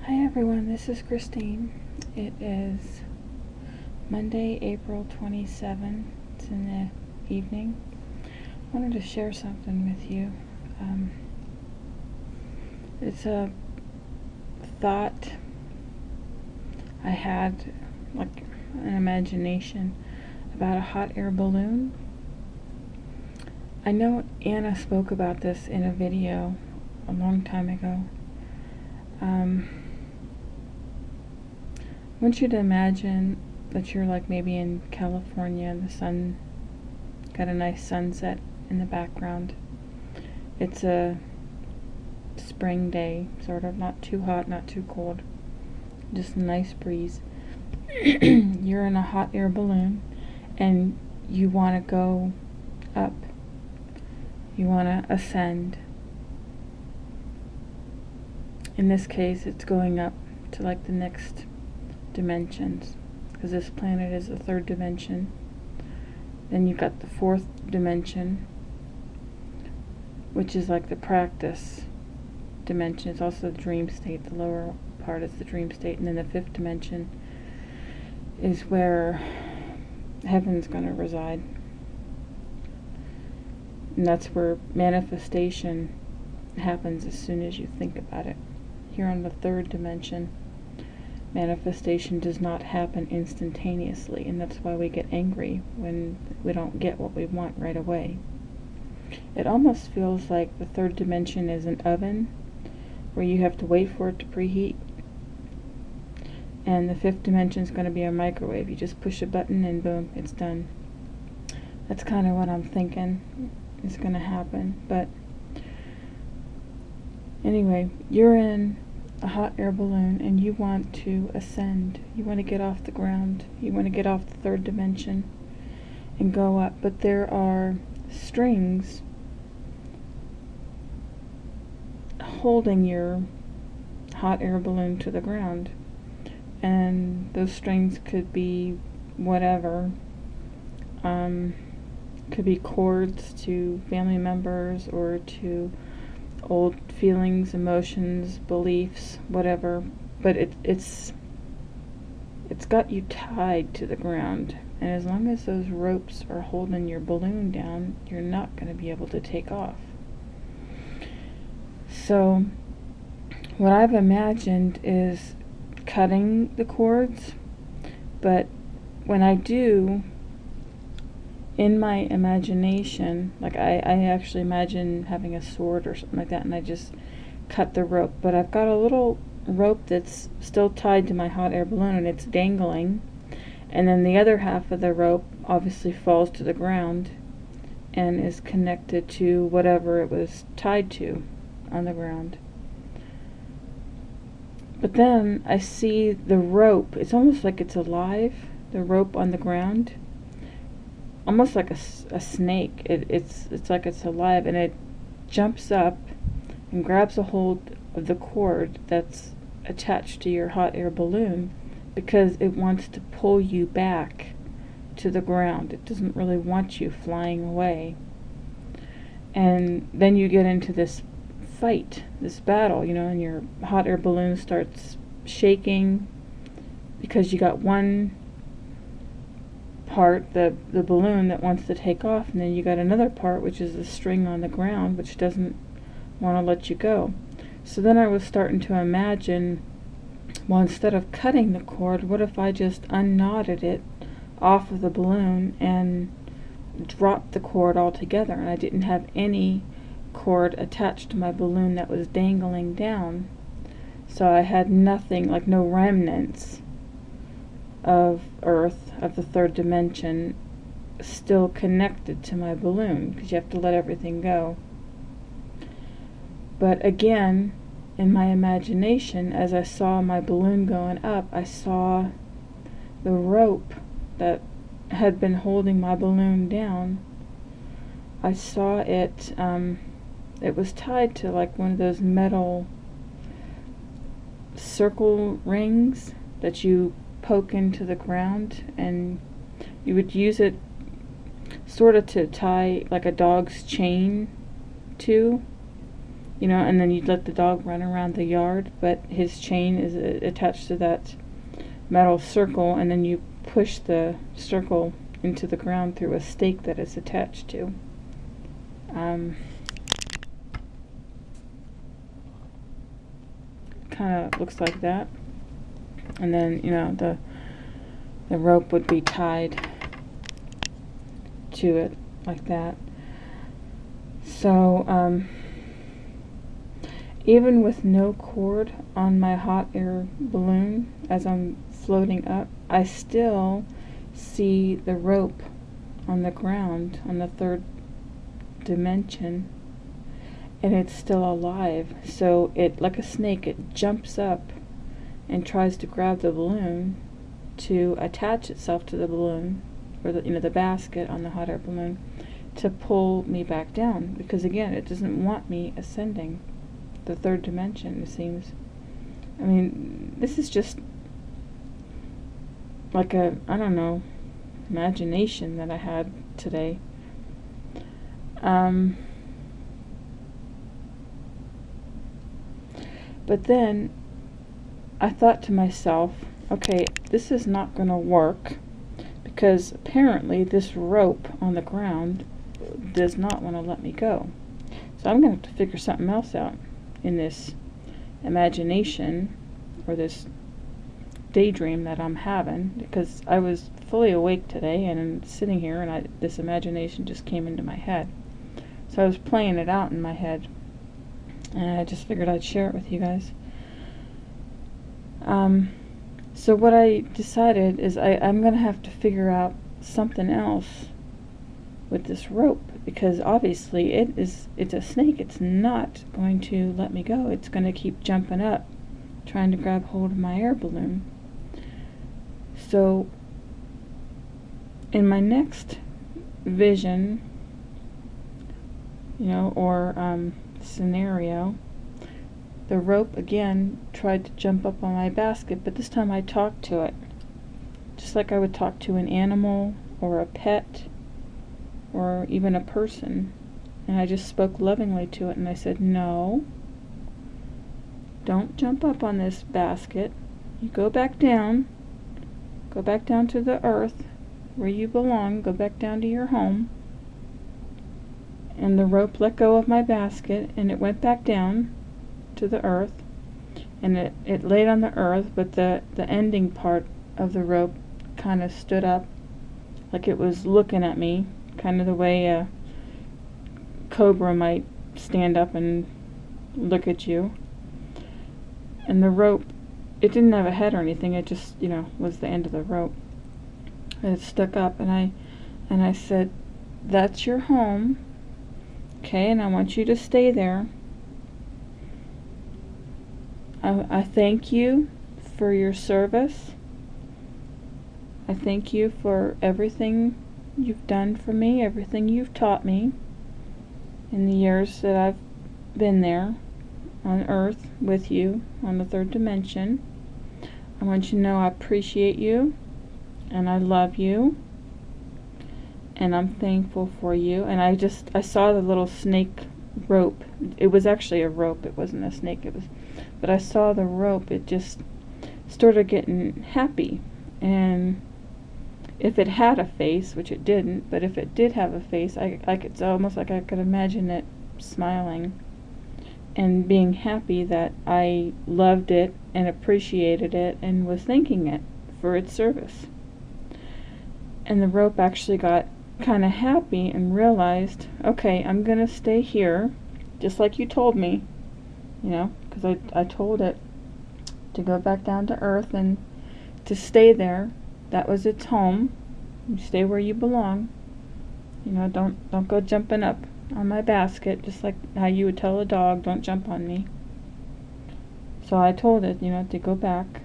Hi everyone, this is Christine. It is Monday, April 27th. It's in the evening. I wanted to share something with you. It's a thought I had, like an imagination, about a hot air balloon. I know Anna spoke about this in a video a long time ago. I want you to imagine that you're like maybe in California and the sun, got a nice sunset in the background. It's a spring day, sort of, not too hot, not too cold, just a nice breeze. You're in a hot air balloon and you want to go up. You want to ascend. In this case, it's going up to like the next dimensions, because this planet is the third dimension. Then you've got the fourth dimension, which is like the practice dimension. It's also the dream state. The lower part is the dream state. And then the fifth dimension is where heaven's going to reside. And that's where manifestation happens as soon as you think about it. Here on the third dimension, manifestation does not happen instantaneously, and that's why we get angry when we don't get what we want right away. It almost feels like the third dimension is an oven where you have to wait for it to preheat, and the fifth dimension is going to be a microwave. You just push a button and boom, it's done. That's kind of what I'm thinking is going to happen. But anyway, you're in a hot air balloon and you want to ascend. You want to get off the ground. You want to get off the third dimension and go up. But there are strings holding your hot air balloon to the ground. And those strings could be whatever. Could be cords to family members or to old feelings, emotions, beliefs, whatever, but it's got you tied to the ground, and as long as those ropes are holding your balloon down, you're not going to be able to take off. So what I've imagined is cutting the cords, but when I do, in my imagination, like I actually imagine having a sword or something like that, and I just cut the rope. But I've got a little rope that's still tied to my hot air balloon, and it's dangling. And then the other half of the rope obviously falls to the ground and is connected to whatever it was tied to on the ground. But then I see the rope, it's almost like it's alive, the rope on the ground. Almost like a snake. It's like it's alive, and it jumps up and grabs a hold of the cord that's attached to your hot air balloon, because it wants to pull you back to the ground. It doesn't really want you flying away. And then you get into this fight, this battle, and your hot air balloon starts shaking because you got one part, the balloon, that wants to take off, and then you got another part, which is the string on the ground, which doesn't want to let you go. So then I was starting to imagine, well, instead of cutting the cord, what if I just unknotted it off of the balloon and dropped the cord altogether, and I didn't have any cord attached to my balloon that was dangling down. So I had nothing, like no remnants of Earth, of the third dimension, still connected to my balloon, because you have to let everything go. But again, in my imagination, as I saw my balloon going up, I saw the rope that had been holding my balloon down. I saw it, it was tied to like one of those metal circle rings that you poke into the ground, and you would use it sort of to tie like a dog's chain to, you know, and then you'd let the dog run around the yard, but his chain is attached to that metal circle, and then you push the circle into the ground through a stake that it's attached to. Kind of looks like that, and then, you know, the rope would be tied to it like that. So even with no cord on my hot air balloon as I'm floating up, I still see the rope on the ground on the third dimension, and it's still alive. So it, like a snake, it jumps up and tries to grab the balloon to attach itself to the balloon, or the, you know, the basket on the hot air balloon, to pull me back down, because again, it doesn't want me ascending the third dimension, it seems. I mean, this is just like a, I don't know, imagination that I had today. But then I thought to myself, okay, this is not going to work, because apparently this rope on the ground does not want to let me go. So I'm going to have to figure something else out in this imagination, or this daydream that I'm having, because I was fully awake today and I'm sitting here, and this imagination just came into my head. So I was playing it out in my head, and I just figured I'd share it with you guys. So what I decided is I'm going to have to figure out something else with this rope, because obviously it's a snake. It's not going to let me go. It's going to keep jumping up, trying to grab hold of my air balloon. So in my next vision, you know, or scenario, the rope again tried to jump up on my basket, but this time I talked to it, just like I would talk to an animal or a pet or even a person. And I just spoke lovingly to it, and I said, no, don't jump up on this basket. You go back down to the earth where you belong, go back down to your home. And the rope let go of my basket, and it went back down to the earth, and it laid on the earth, but the ending part of the rope kind of stood up, like it was looking at me, kind of the way a cobra might stand up and look at you. And the rope, it didn't have a head or anything, it just, you know, was the end of the rope. And it stuck up, and I said, that's your home, okay, and I want you to stay there. I thank you for your service. I thank you for everything you've done for me, everything you've taught me in the years that I've been there on Earth with you on the third dimension. I want you to know I appreciate you, and I love you, and I'm thankful for you. And I saw the little snake rope. It was actually a rope, it wasn't a snake, but I saw the rope. It just started getting happy, and if it had a face, which it didn't, but if it did have a face, it's almost like I could imagine it smiling and being happy that I loved it and appreciated it and was thanking it for its service. And the rope actually got kind of happy and realized, okay, I'm going to stay here, just like you told me, you know, because I told it to go back down to earth and to stay there. That was its home. You stay where you belong. You know, don't go jumping up on my basket, just like how you would tell a dog, don't jump on me. So I told it, you know, to go back,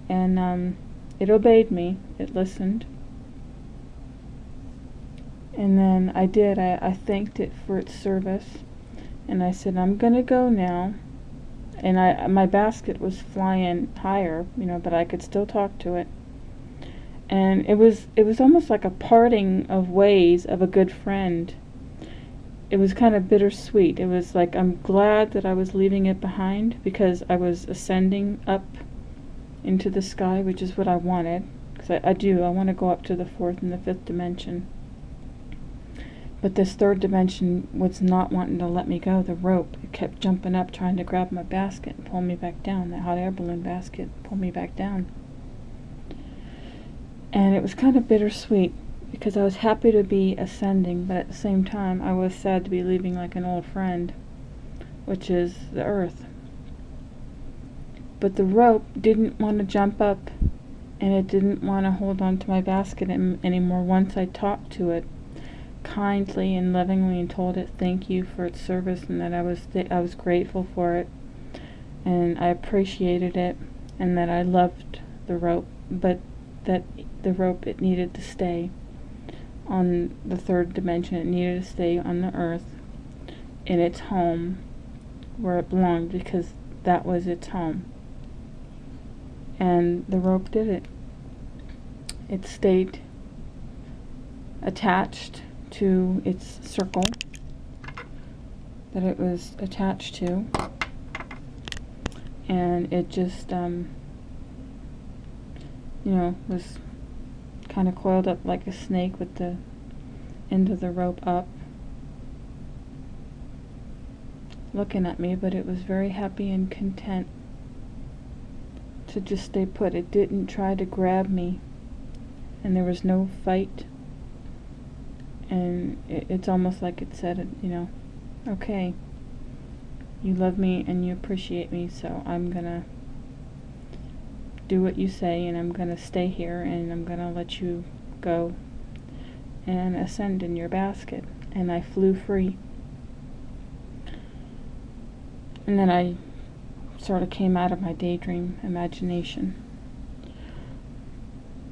and it obeyed me. It listened. And then I did. I thanked it for its service, and I said, I'm gonna go now. And my basket was flying higher, you know, but I could still talk to it. And it was almost like a parting of ways of a good friend. it was kind of bittersweet. It was like, I'm glad that I was leaving it behind because I was ascending up into the sky, which is what I wanted. Because I want to go up to the fourth and the fifth dimension. But this third dimension was not wanting to let me go. The rope, it kept jumping up, trying to grab my basket and pull me back down. That hot air balloon basket pulled me back down. And it was kind of bittersweet because I was happy to be ascending, but at the same time I was sad to be leaving like an old friend, which is the earth. But the rope didn't want to jump up, and it didn't want to hold on to my basket anymore once I talked to it kindly and lovingly and told it thank you for its service, and that I was grateful for it, and I appreciated it, and that I loved the rope, but that the rope, it needed to stay on the third dimension. It needed to stay on the earth in its home where it belonged, because that was its home. And the rope did it. It stayed attached to its circle that it was attached to, and it just was kind of coiled up like a snake with the end of the rope up, looking at me, but it was very happy and content to just stay put. It didn't try to grab me, and there was no fight, and it's almost like it said, okay, you love me and you appreciate me, so I'm gonna do what you say, and I'm gonna stay here, and I'm gonna let you go and ascend in your basket. And I flew free. And then I sort of came out of my daydream imagination.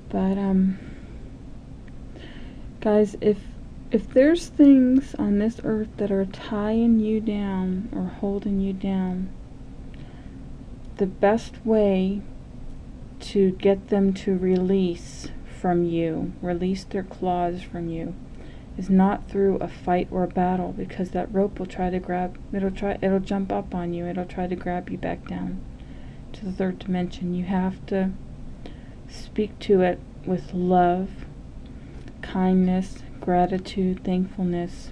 But guys, if there's things on this earth that are tying you down or holding you down, the best way to get them to release from you, release their claws from you, is not through a fight or a battle, because that rope will try to grab, it'll jump up on you, it'll try to grab you back down to the third dimension. You have to speak to it with love, kindness, gratitude, thankfulness.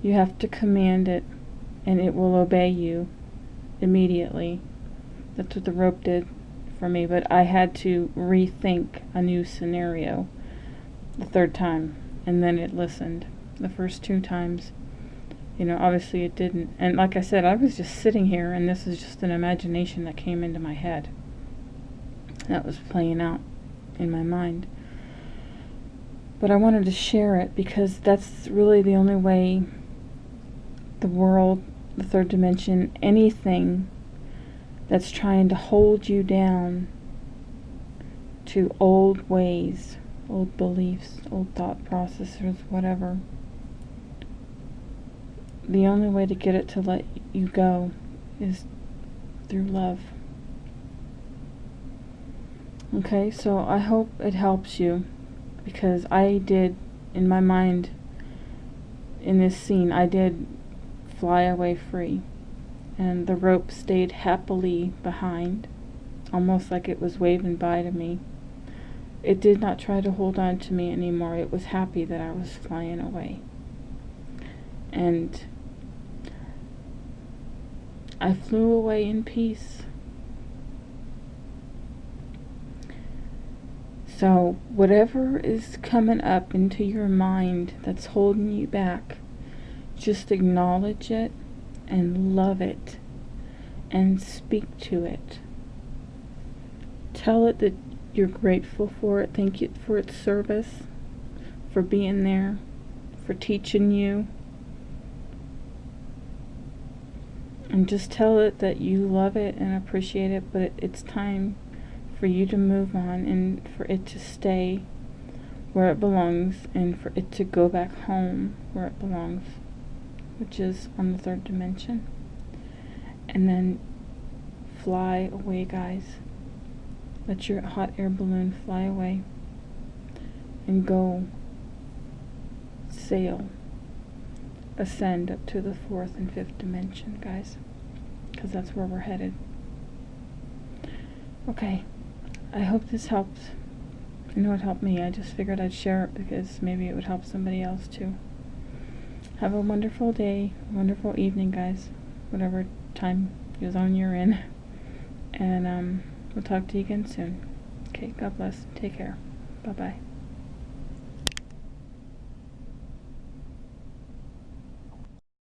You have to command it, and it will obey you immediately. That's what the rope did for me, but I had to rethink a new scenario the third time, and then it listened. The first two times, obviously it didn't. And like I said, I was just sitting here, and this is just an imagination that came into my head that was playing out in my mind. But I wanted to share it because that's really the only way the world, the third dimension, anything that's trying to hold you down to old ways, old beliefs, old thought processes, whatever, the only way to get it to let you go is through love. Okay, so I hope it helps you, because I did, in my mind, in this scene, I did fly away free, and the rope stayed happily behind, almost like it was waving by to me. It did not try to hold on to me anymore. It was happy that I was flying away. And I flew away in peace. So whatever is coming up into your mind that's holding you back, just acknowledge it and love it and speak to it. Tell it that you're grateful for it. Thank it for its service, for being there, for teaching you. And just tell it that you love it and appreciate it, but it's time for you to move on, and for it to stay where it belongs, and for it to go back home where it belongs, which is on the third dimension. And then fly away, guys. Let your hot air balloon fly away and go sail ascend up to the 4th and 5th dimension, guys, because that's where we're headed. Okay, I hope this helps. I know it helped me. I just figured I'd share it because maybe it would help somebody else too. Have a wonderful day, wonderful evening, guys, whatever time zone you're in. And we'll talk to you again soon. Okay, God bless. Take care. Bye-bye.